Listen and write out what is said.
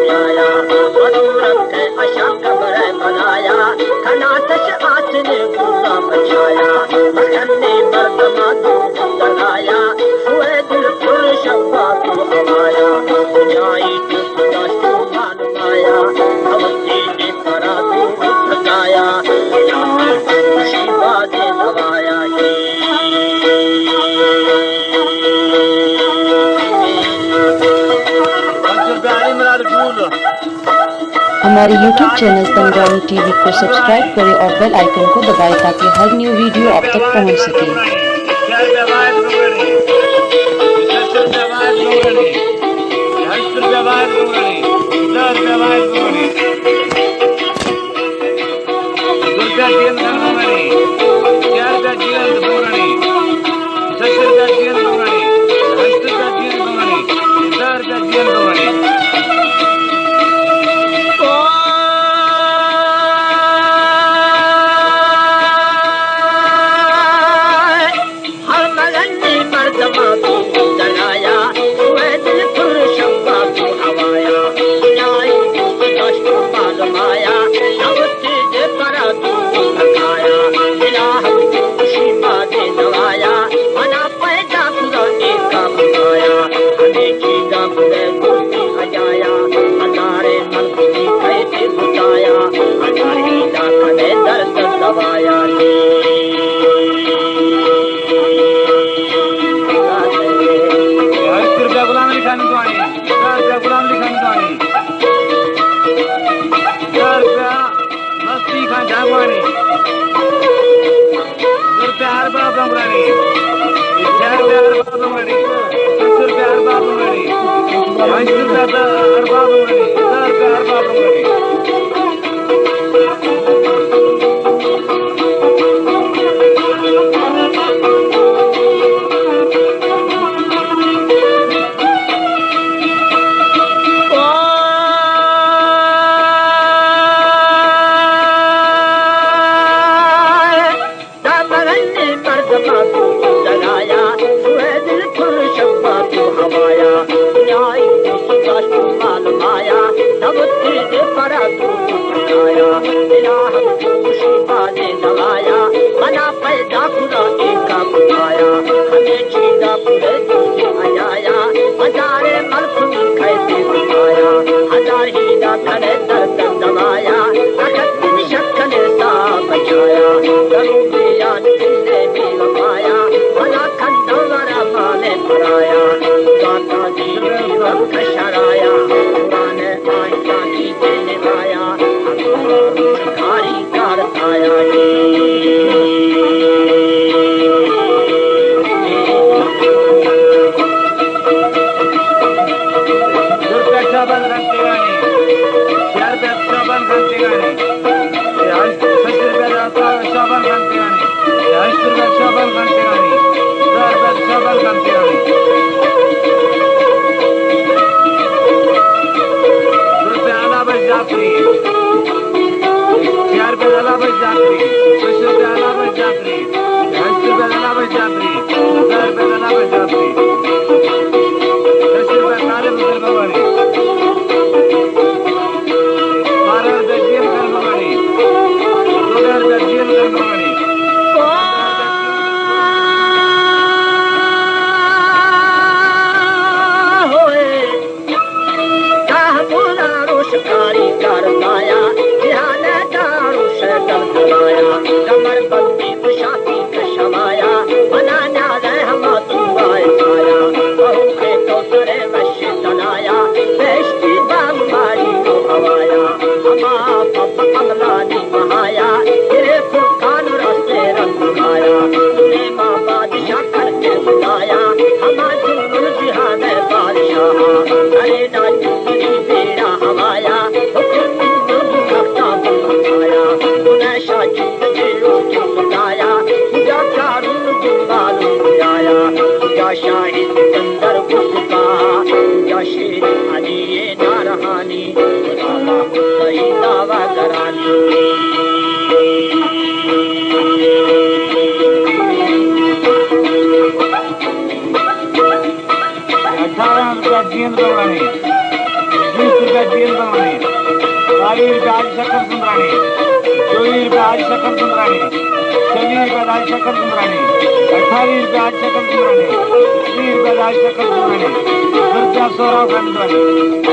बचाया मधुरत अशा कबर बनाया खनातश आसने गुजा बचाया बखन्ने मर्दमा दो लगाया हुए दिल फुल शब्बा को हवाया जाई तो खुदा मान माया अवती ने करा दो लगाया खुशी बाजे दवाया हमारे YouTube चैनल तंजानी टीवी को सब्सक्राइब करें और बेल आइकन को दबाएं ताकि हर न्यू वीडियो आप तक पहुंच सके। रुपया जेल बनवानी, 12 रुपया आज शक्कर सुंदरानी, 24 रुपया आज शक्कर सुंदरानी, 26 रुपया आज शक्कर सुंदरानी, 18 रुपया आज शक्कर सुंदरानी, 20 रुपया आज शक्कर सुंदरानी, रुपया 16 खंडवानी।